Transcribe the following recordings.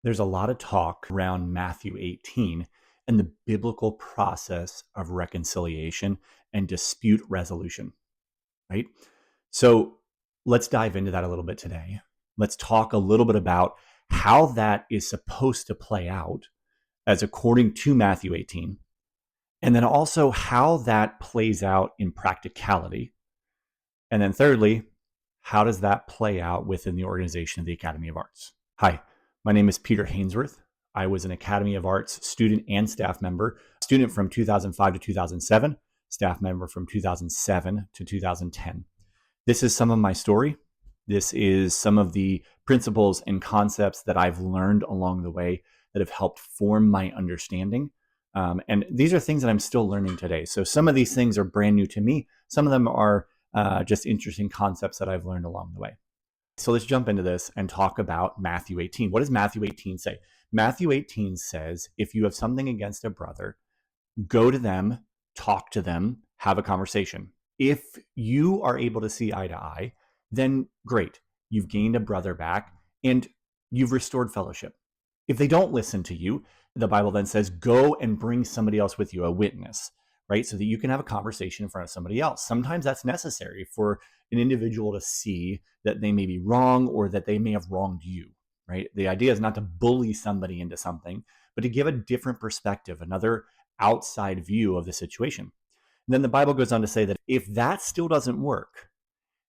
There's a lot of talk around Matthew 18 and the biblical process of reconciliation and dispute resolution, right? So let's dive into that a little bit today. Let's talk a little bit about how that is supposed to play out as according to Matthew 18, and then also how that plays out in practicality. And then thirdly, how does that play out within the organization of the Academy of Arts? Hi, my name is Peter Hainsworth. I was an Academy of Arts student and staff member, student from 2005 to 2007, staff member from 2007 to 2010. This is some of my story. This is some of the principles and concepts that I've learned along the way that have helped form my understanding. And these are things that I'm still learning today. So some of these things are brand new to me. Some of them are just interesting concepts that I've learned along the way. So let's jump into this and talk about Matthew 18. What does Matthew 18 say? Matthew 18 says, if you have something against a brother, go to them, talk to them, have a conversation. If you are able to see eye to eye, then great. You've gained a brother back and you've restored fellowship. If they don't listen to you, the Bible then says, go and bring somebody else with you, a witness, right? So that you can have a conversation in front of somebody else. Sometimes that's necessary for an individual to see that they may be wrong or that they may have wronged you, right? The idea is not to bully somebody into something, but to give a different perspective, another outside view of the situation. And then the Bible goes on to say that if that still doesn't work,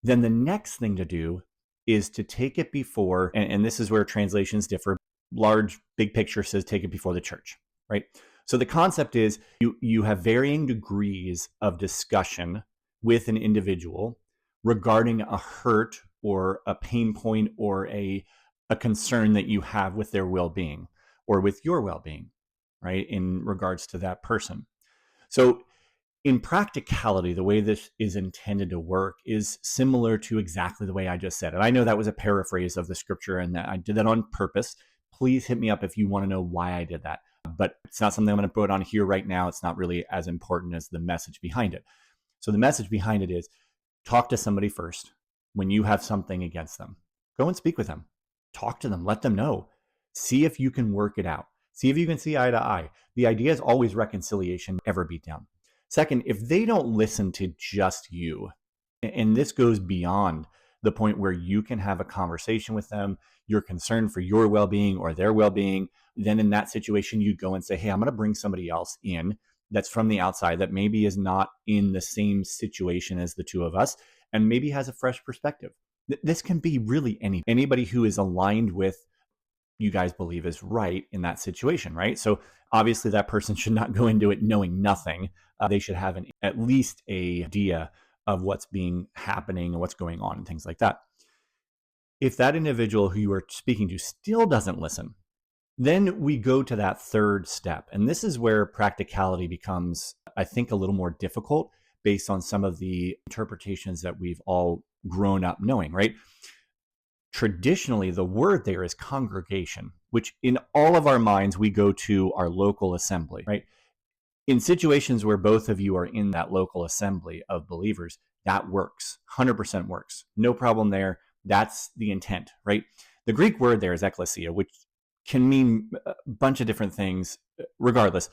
then the next thing to do is to take it before, and this is where translations differ. Large, big picture says take it before the church, right? So the concept is you have varying degrees of discussion with an individual regarding a hurt or a pain point or a concern that you have with their well-being or with your well-being, right, in regards to that person. So in practicality, the way this is intended to work is similar to exactly the way I just said it. I know that was a paraphrase of the scripture and that I did that on purpose. Please hit me up if you want to know why I did that. But it's not something I'm going to put on here right now. It's not really as important as the message behind it. So the message behind it is talk to somebody first when you have something against them. Go and speak with them. Talk to them. Let them know. See if you can work it out. See if you can see eye to eye. The idea is always reconciliation, never beat down. Second, if they don't listen to just you, and this goes beyond the point where you can have a conversation with them, you're concerned for your well-being or their well-being, then in that situation, you go and say, hey, I'm going to bring somebody else in that's from the outside that maybe is not in the same situation as the two of us and maybe has a fresh perspective. This can be really anybody who is aligned with you guys believe is right in that situation, right? So obviously that person should not go into it knowing nothing. They should have at least an idea of what's happening and what's going on and things like that. If that individual who you are speaking to still doesn't listen, then we go to that third step. And this is where practicality becomes, I think, a little more difficult based on some of the interpretations that we've all grown up knowing, right? Traditionally, the word there is congregation, which in all of our minds, we go to our local assembly, right? In situations where both of you are in that local assembly of believers, that works, 100% works. No problem there. That's the intent, right? The Greek word there is ekklesia, which can mean a bunch of different things. Regardless,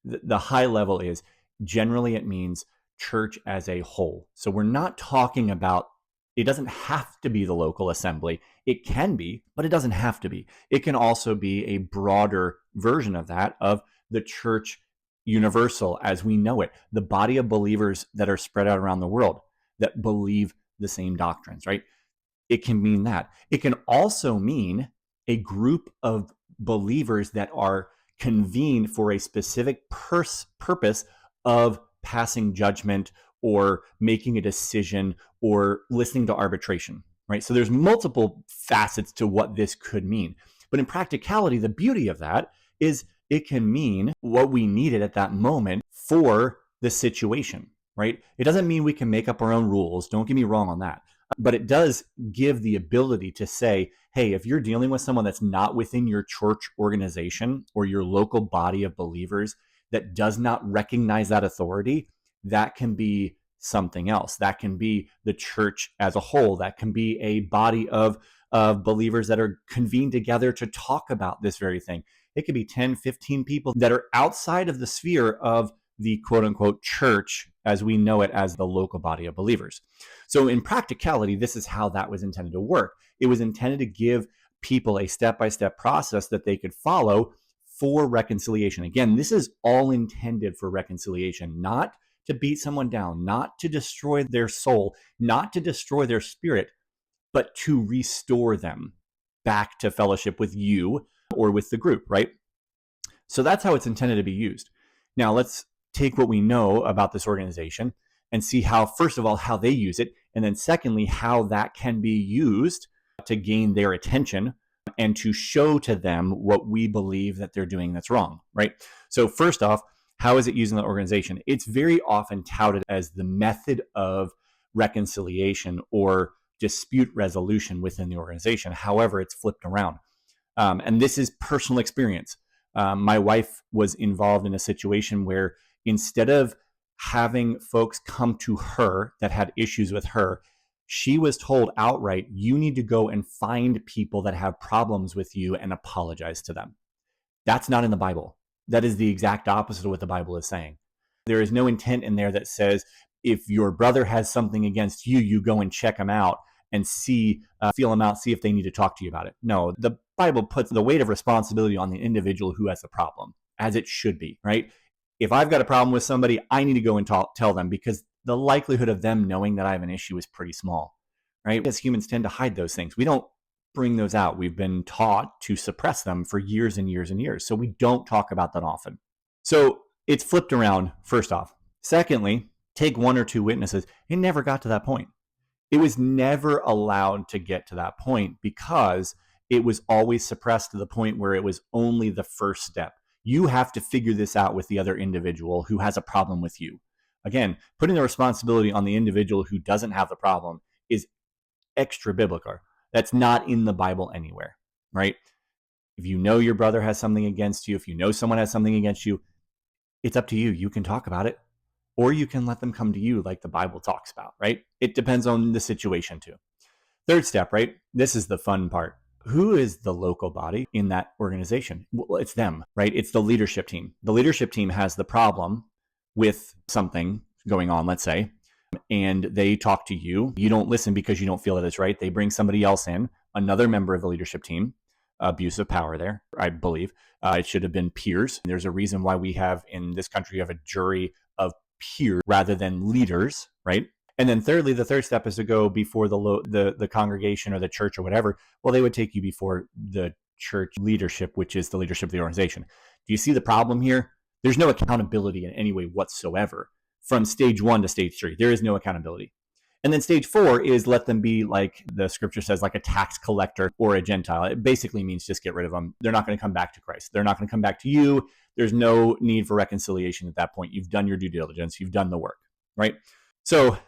the high level is generally it means church as a whole. So we're not talking about, it doesn't have to be the local assembly. It can be, but it doesn't have to be. It can also be a broader version of that, of the church universal as we know it, the body of believers that are spread out around the world that believe the same doctrines, right? It can mean that. It can also mean a group of believers that are convened for a specific purpose of passing judgment or making a decision or listening to arbitration, right? So there's multiple facets to what this could mean. But in practicality, the beauty of that is it can mean what we needed at that moment for the situation, right? It doesn't mean we can make up our own rules. Don't get me wrong on that. But it does give the ability to say, hey, if you're dealing with someone that's not within your church organization or your local body of believers that does not recognize that authority, that can be something else. That can be the church as a whole. That can be a body of of believers that are convened together to talk about this very thing. It could be 10, 15 people that are outside of the sphere of the quote unquote church as we know it as the local body of believers. So in practicality, this is how that was intended to work. It was intended to give people a step-by-step process that they could follow for reconciliation. Again, this is all intended for reconciliation, not to beat someone down, not to destroy their soul, not to destroy their spirit, but to restore them back to fellowship with you or with the group, right? So that's how it's intended to be used. Now let's take what we know about this organization and see how, first of all, how they use it, and then secondly, how that can be used to gain their attention and to show to them what we believe that they're doing that's wrong, right? So first off, how is it used in the organization? It's very often touted as the method of reconciliation or dispute resolution within the organization. However, it's flipped around. And this is personal experience. My wife was involved in a situation where instead of having folks come to her that had issues with her, she was told outright, you need to go and find people that have problems with you and apologize to them. That's not in the Bible. That is the exact opposite of what the Bible is saying. There is no intent in there that says if your brother has something against you, you go and check them out and see, feel them out, see if they need to talk to you about it. No, the Bible puts the weight of responsibility on the individual who has the problem, as it should be, right? If I've got a problem with somebody, I need to go and tell them, because the likelihood of them knowing that I have an issue is pretty small, right? As humans tend to hide those things. We don't bring those out. We've been taught to suppress them for years and years and years. So we don't talk about that often. So it's flipped around, first off. Secondly, take one or two witnesses. It never got to that point. It was never allowed to get to that point because it was always suppressed to the point where it was only the first step. You have to figure this out with the other individual who has a problem with you. Again, putting the responsibility on the individual who doesn't have the problem is extra biblical. That's not in the Bible anywhere, right? If you know your brother has something against you, if you know someone has something against you, it's up to you. You can talk about it, or you can let them come to you like the Bible talks about, right? It depends on the situation too. Third step, right? This is the fun part. Who is the local body in that organization? Well, it's them, right? It's the leadership team. The leadership team has the problem with something going on, let's say, and they talk to you. You don't listen because you don't feel that it's right. They bring somebody else in, another member of the leadership team. Abuse of power there, I believe. It should have been peers. There's a reason why we have in this country, you have a jury of peers rather than leaders, right? And then thirdly, the third step is to go before the congregation or the church or whatever. Well, they would take you before the church leadership, which is the leadership of the organization. Do you see the problem here? There's no accountability in any way whatsoever. From stage 1 to stage 3, there is no accountability. And then stage 4 is let them be, like the scripture says, like a tax collector or a Gentile. It basically means just get rid of them. They're not going to come back to Christ. They're not going to come back to you. There's no need for reconciliation at that point. You've done your due diligence. You've done the work, right? So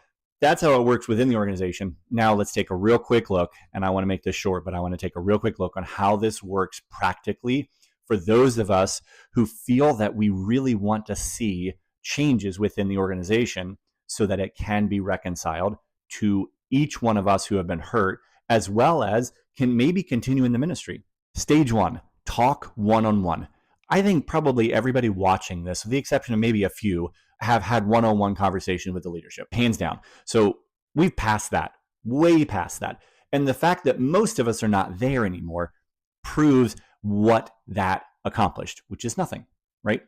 that's how it works within the organization. Now let's take a real quick look, and I want to make this short, but I want to take a real quick look on how this works practically for those of us who feel that we really want to see changes within the organization so that it can be reconciled to each one of us who have been hurt, as well as can maybe continue in the ministry. Stage 1, talk one-on-one. I think probably everybody watching this, with the exception of maybe a few, have had one-on-one conversation with the leadership, hands down. So we've passed that, way past that. And the fact that most of us are not there anymore proves what that accomplished, which is nothing, right?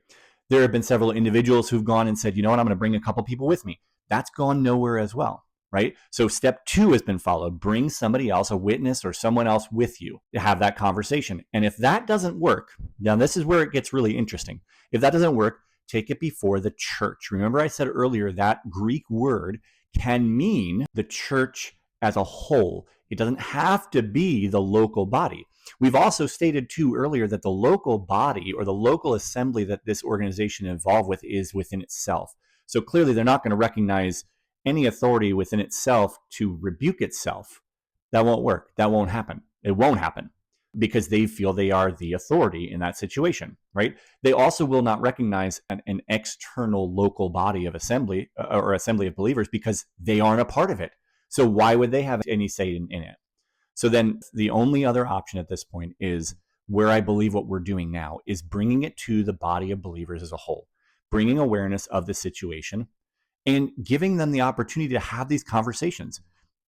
There have been several individuals who've gone and said, you know what, I'm going to bring a couple people with me. That's gone nowhere as well, right? So step 2 has been followed. Bring somebody else, a witness or someone else with you to have that conversation. And if that doesn't work, now this is where it gets really interesting. If that doesn't work, take it before the church. Remember I said earlier that Greek word can mean the church as a whole. It doesn't have to be the local body. We've also stated too earlier that the local body or the local assembly that this organization is involved with is within itself. So clearly they're not going to recognize any authority within itself to rebuke itself. That won't work. That won't happen. It won't happen because they feel they are the authority in that situation, right? They also will not recognize an external local body of assembly or assembly of believers because they aren't a part of it. So why would they have any say in it? So then the only other option at this point is where I believe what we're doing now is bringing it to the body of believers as a whole, bringing awareness of the situation and giving them the opportunity to have these conversations.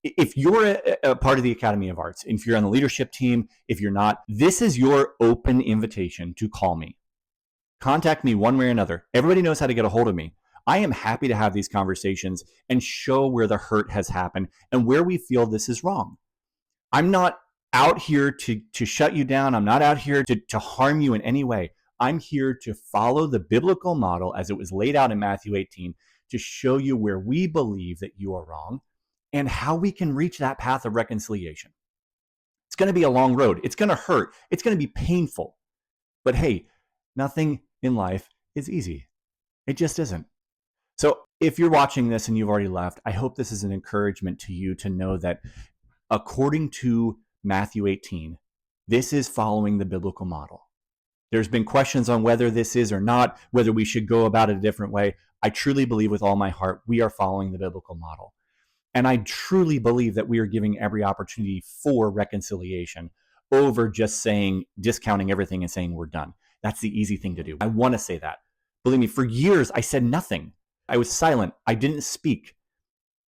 If you're a part of the Academy of Arts, if you're on the leadership team, if you're not, this is your open invitation to call me. Contact me one way or another. Everybody knows how to get a hold of me. I am happy to have these conversations and show where the hurt has happened and where we feel this is wrong. I'm not out here to shut you down. I'm not out here to harm you in any way. I'm here to follow the biblical model as it was laid out in Matthew 18 to show you where we believe that you are wrong and how we can reach that path of reconciliation. It's going to be a long road. It's going to hurt. It's going to be painful. But hey, nothing in life is easy. It just isn't. So if you're watching this and you've already left, I hope this is an encouragement to you to know that according to Matthew 18, this is following the biblical model. There's been questions on whether this is or not, whether we should go about it a different way. I truly believe with all my heart, we are following the biblical model. And I truly believe that we are giving every opportunity for reconciliation over just discounting everything and saying we're done. That's the easy thing to do. I want to say that. Believe me, for years, I said nothing. I was silent. I didn't speak.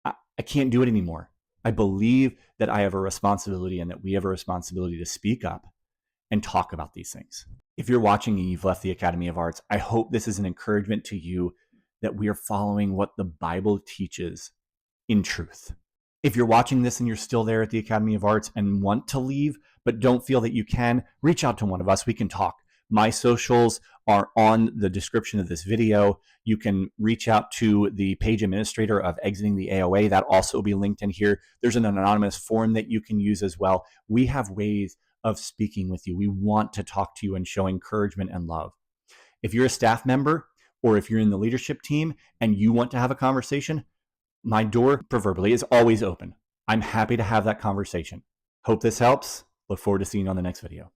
I can't do it anymore. I believe that I have a responsibility and that we have a responsibility to speak up and talk about these things. If you're watching and you've left the Academy of Arts, I hope this is an encouragement to you that we are following what the Bible teaches in truth. If you're watching this and you're still there at the Academy of Arts and want to leave, but don't feel that you can, reach out to one of us. We can talk. My socials are on the description of this video. You can reach out to the page administrator of Exiting the AOA. That also will be linked in here. There's an anonymous form that you can use as well. We have ways of speaking with you. We want to talk to you and show encouragement and love. If you're a staff member or if you're in the leadership team and you want to have a conversation, my door, proverbially, is always open. I'm happy to have that conversation. Hope this helps. Look forward to seeing you on the next video.